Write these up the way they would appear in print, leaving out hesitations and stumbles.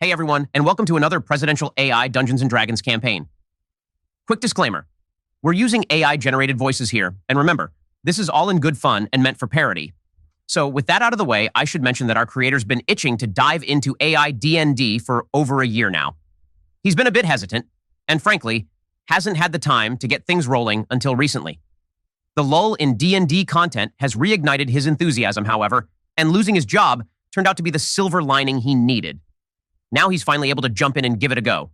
Hey everyone, and welcome to another presidential AI Dungeons & Dragons campaign. Quick disclaimer, we're using AI-generated voices here, and remember, this is all in good fun and meant for parody. So with that out of the way, I should mention that our creator's been itching to dive into AI DND for over a year now. He's been a bit hesitant, and frankly, hasn't had the time to get things rolling until recently. The lull in D&D content has reignited his enthusiasm, however, and losing his job turned out to be the silver lining he needed. Now he's finally able to jump in and give it a go.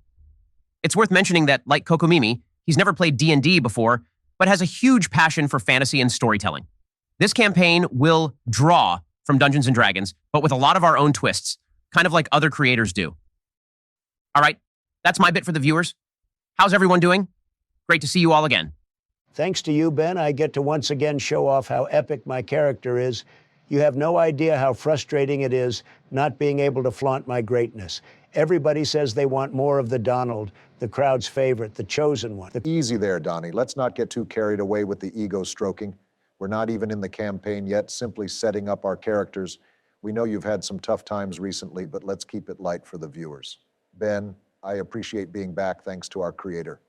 It's worth mentioning that, like Kokomimi, he's never played D&D before, but has a huge passion for fantasy and storytelling. This campaign will draw from Dungeons & Dragons, but with a lot of our own twists, kind of like other creators do. All right, that's my bit for the viewers. How's everyone doing? Great to see you all again. Thanks to you, Ben, I get to once again show off how epic my character is. You have no idea how frustrating it is not being able to flaunt my greatness. Everybody says they want more of the Donald, the crowd's favorite, the chosen one. Easy there, Donnie. Let's not get too carried away with the ego stroking. We're not even in the campaign yet, simply setting up our characters. We know you've had some tough times recently, but let's keep it light for the viewers. Ben, I appreciate being back thanks to our creator.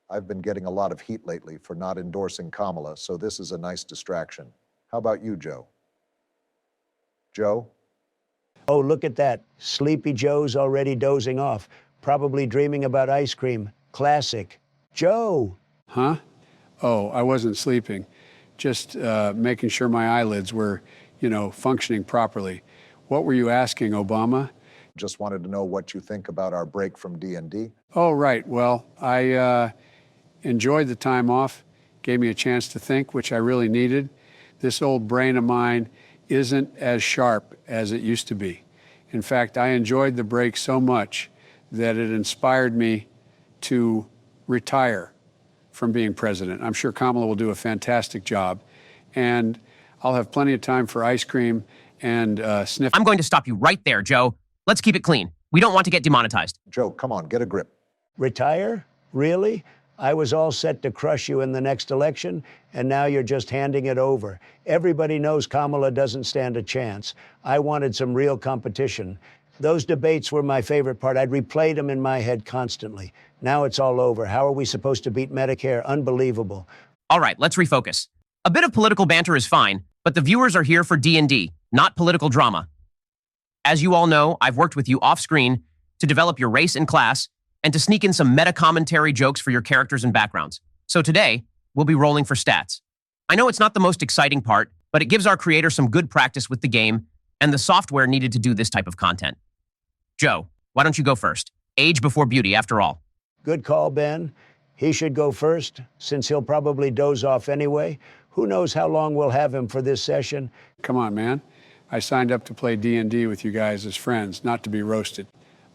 I've been getting a lot of heat lately for not endorsing Kamala, so this is a nice distraction. How about you, Joe? Joe? Oh, look at that. Sleepy Joe's already dozing off, probably dreaming about ice cream. Classic. Joe! Huh? Oh, I wasn't sleeping. Just making sure my eyelids were, functioning properly. What were you asking, Obama? Just wanted to know what you think about our break from D&D. Oh, right. Well, I enjoyed the time off. Gave me a chance to think, which I really needed. This old brain of mine isn't as sharp as it used to be. In fact, I enjoyed the break so much that it inspired me to retire from being president. I'm sure Kamala will do a fantastic job, and I'll have plenty of time for ice cream and sniff. I'm going to stop you right there, Joe. Let's keep it clean. We don't want to get demonetized. Joe, come on, get a grip. Retire? Really? I was all set to crush you in the next election, and now you're just handing it over. Everybody knows Kamala doesn't stand a chance. I wanted some real competition. Those debates were my favorite part. I'd replayed them in my head constantly. Now it's all over. How are we supposed to beat Medicare? Unbelievable. All right, let's refocus. A bit of political banter is fine, but the viewers are here for D&D, not political drama. As you all know, I've worked with you off-screen to develop your race and class, and to sneak in some meta-commentary jokes for your characters and backgrounds. So today, we'll be rolling for stats. I know it's not the most exciting part, but it gives our creator some good practice with the game and the software needed to do this type of content. Joe, why don't you go first? Age before beauty, after all. Good call, Ben. He should go first, since he'll probably doze off anyway. Who knows how long we'll have him for this session? Come on, man. I signed up to play D&D with you guys as friends, not to be roasted.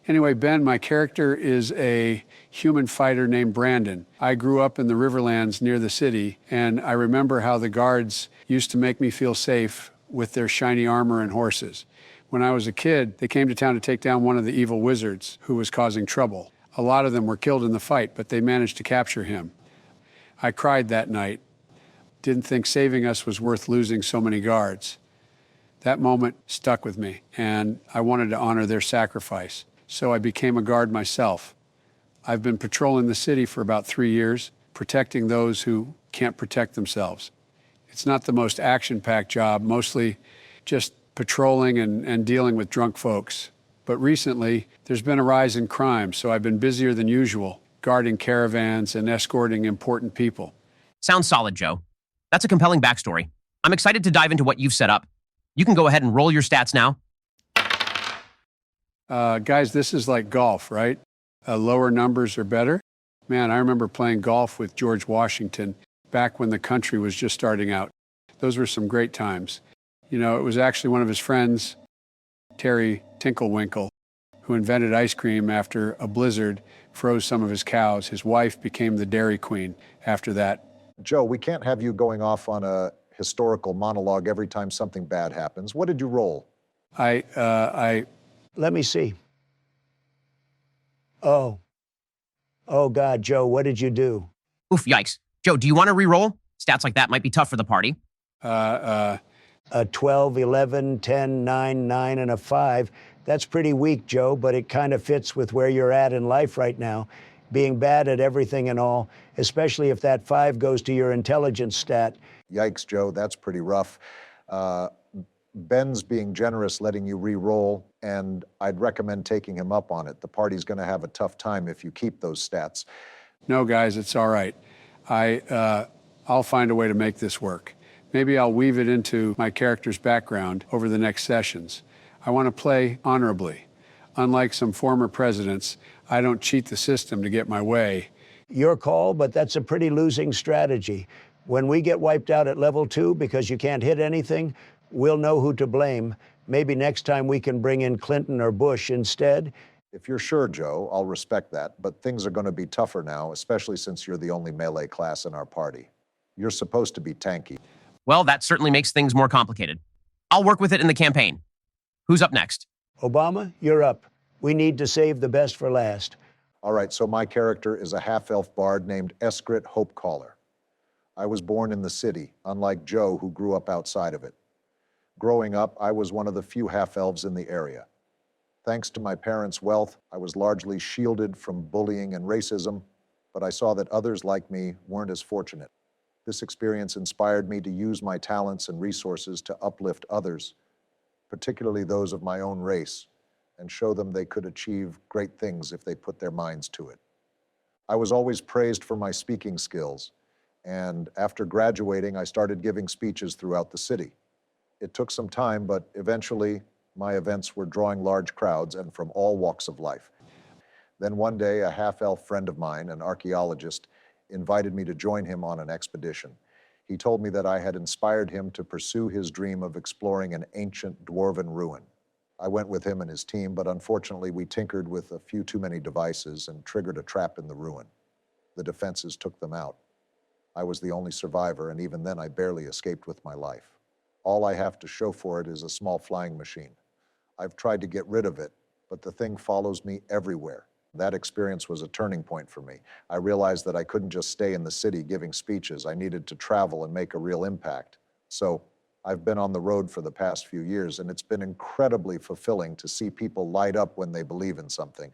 Anyway, Ben, my character is a human fighter named Brandon. I grew up in the Riverlands near the city, and I remember how the guards used to make me feel safe with their shiny armor and horses. When I was a kid, they came to town to take down one of the evil wizards who was causing trouble. A lot of them were killed in the fight, but they managed to capture him. I cried that night. Didn't think saving us was worth losing so many guards. That moment stuck with me, and I wanted to honor their sacrifice. So I became a guard myself. I've been patrolling the city for about 3 years, protecting those who can't protect themselves. It's not the most action-packed job, mostly just patrolling and dealing with drunk folks. But recently, there's been a rise in crime, so I've been busier than usual, guarding caravans and escorting important people. Sounds solid, Joe. That's a compelling backstory. I'm excited to dive into what you've set up. You can go ahead and roll your stats now. Guys, this is like golf, right? Lower numbers are better. Man, I remember playing golf with George Washington back when the country was just starting out. Those were some great times. It was actually one of his friends, Terry Tinklewinkle, who invented ice cream after a blizzard froze some of his cows. His wife became the Dairy Queen after that. Joe, we can't have you going off on a historical monologue every time something bad happens. What did you roll? Let me see. Oh, God, Joe, what did you do? Oof, yikes. Joe, do you want to re-roll? Stats like that might be tough for the party. a 12, 11, 10, 9, 9, and a 5. That's pretty weak, Joe, but it kind of fits with where you're at in life right now, being bad at everything and all, especially if that 5 goes to your intelligence stat. Yikes, Joe, that's pretty rough. Ben's being generous, letting you re-roll, and I'd recommend taking him up on it. The party's going to have a tough time if you keep those stats. No, guys, it's all right. I'll find a way to make this work. Maybe I'll weave it into my character's background over the next sessions. I want to play honorably. Unlike some former presidents, I don't cheat the system to get my way. Your call, but that's a pretty losing strategy. When we get wiped out at level 2 because you can't hit anything, we'll know who to blame. Maybe next time we can bring in Clinton or Bush instead. If you're sure, Joe, I'll respect that, but things are going to be tougher now, especially since you're the only melee class in our party. You're supposed to be tanky. Well, that certainly makes things more complicated. I'll work with it in the campaign. Who's up next? Obama, you're up. We need to save the best for last. All right, so my character is a half-elf bard named Eskrit Hopecaller. I was born in the city, unlike Joe, who grew up outside of it. Growing up, I was one of the few half-elves in the area. Thanks to my parents' wealth, I was largely shielded from bullying and racism, but I saw that others like me weren't as fortunate. This experience inspired me to use my talents and resources to uplift others, particularly those of my own race, and show them they could achieve great things if they put their minds to it. I was always praised for my speaking skills, and after graduating, I started giving speeches throughout the city. It took some time, but eventually my events were drawing large crowds and from all walks of life. Then one day, a half-elf friend of mine, an archaeologist, invited me to join him on an expedition. He told me that I had inspired him to pursue his dream of exploring an ancient dwarven ruin. I went with him and his team, but unfortunately we tinkered with a few too many devices and triggered a trap in the ruin. The defenses took them out. I was the only survivor, and even then I barely escaped with my life. All I have to show for it is a small flying machine. I've tried to get rid of it, but the thing follows me everywhere. That experience was a turning point for me. I realized that I couldn't just stay in the city giving speeches. I needed to travel and make a real impact. So I've been on the road for the past few years, and it's been incredibly fulfilling to see people light up when they believe in something.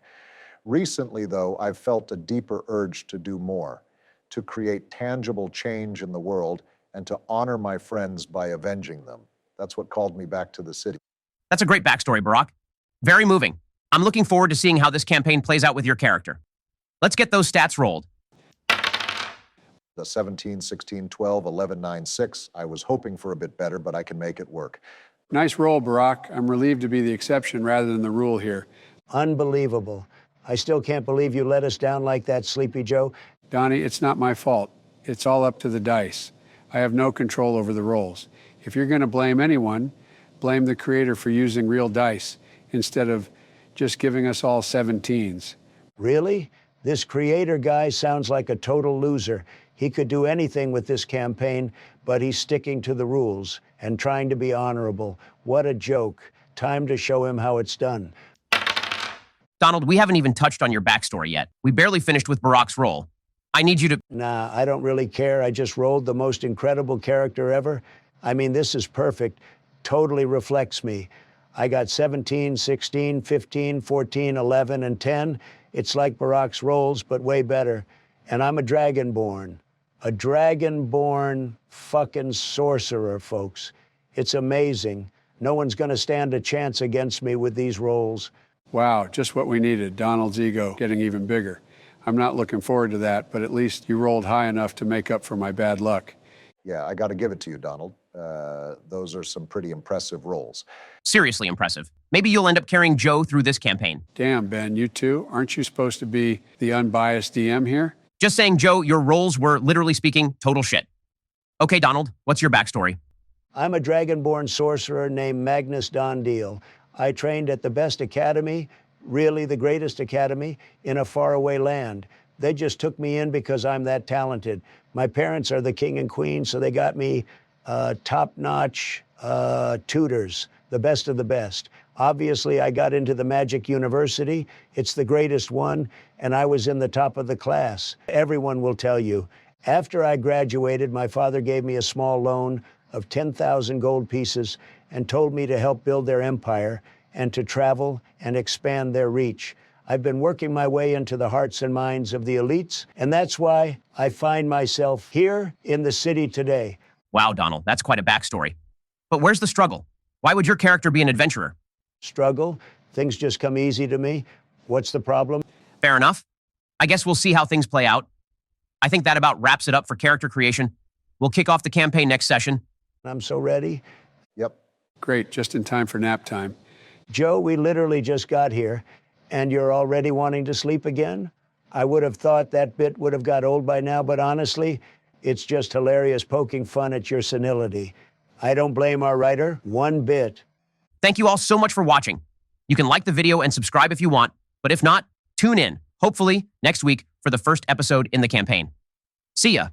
Recently, though, I've felt a deeper urge to do more, to create tangible change in the world, and to honor my friends by avenging them. That's what called me back to the city. That's a great backstory, Barack. Very moving. I'm looking forward to seeing how this campaign plays out with your character. Let's get those stats rolled. The 17, 16, 12, 11, 9, 6. I was hoping for a bit better, but I can make it work. Nice roll, Barack. I'm relieved to be the exception rather than the rule here. Unbelievable. I still can't believe you let us down like that, Sleepy Joe. Donnie, it's not my fault. It's all up to the dice. I have no control over the rolls. If you're going to blame anyone, blame the creator for using real dice instead of just giving us all 17s. Really? This creator guy sounds like a total loser. He could do anything with this campaign, but he's sticking to the rules and trying to be honorable. What a joke. Time to show him how it's done. Donald, we haven't even touched on your backstory yet. We barely finished with Barack's role. I need you to... Nah, I don't really care. I just rolled the most incredible character ever. I mean, this is perfect. Totally reflects me. I got 17, 16, 15, 14, 11, and 10. It's like Barack's rolls, but way better. And I'm a Dragonborn. A Dragonborn fucking sorcerer, folks. It's amazing. No one's going to stand a chance against me with these rolls. Wow, just what we needed. Donald's ego getting even bigger. I'm not looking forward to that, but at least you rolled high enough to make up for my bad luck. Yeah, I got to give it to you, Donald. Those are some pretty impressive rolls. Seriously impressive. Maybe you'll end up carrying Joe through this campaign. Damn, Ben, you too? Aren't you supposed to be the unbiased DM here? Just saying, Joe, your roles were, literally speaking, total shit. Okay, Donald, what's your backstory? I'm a Dragonborn sorcerer named Magnus Dondeel. I trained at the best academy, really the greatest academy, in a faraway land. They just took me in because I'm that talented. My parents are the king and queen, so they got me top-notch tutors, the best of the best. Obviously, I got into the Magic University. It's the greatest one, and I was in the top of the class. Everyone will tell you. After I graduated, my father gave me a small loan. of 10,000 gold pieces and told me to help build their empire and to travel and expand their reach. I've been working my way into the hearts and minds of the elites, and that's why I find myself here in the city today. Wow, Donald, that's quite a backstory. But where's the struggle? Why would your character be an adventurer? Struggle? Things just come easy to me. What's the problem? Fair enough. I guess we'll see how things play out. I think that about wraps it up for character creation. We'll kick off the campaign next session. I'm so ready. Yep. Great, just in time for nap time. Joe, we literally just got here, and you're already wanting to sleep again? I would have thought that bit would have got old by now, but honestly, it's just hilarious poking fun at your senility. I don't blame our writer one bit. Thank you all so much for watching. You can like the video and subscribe if you want, but if not, tune in, hopefully, next week for the first episode in the campaign. See ya.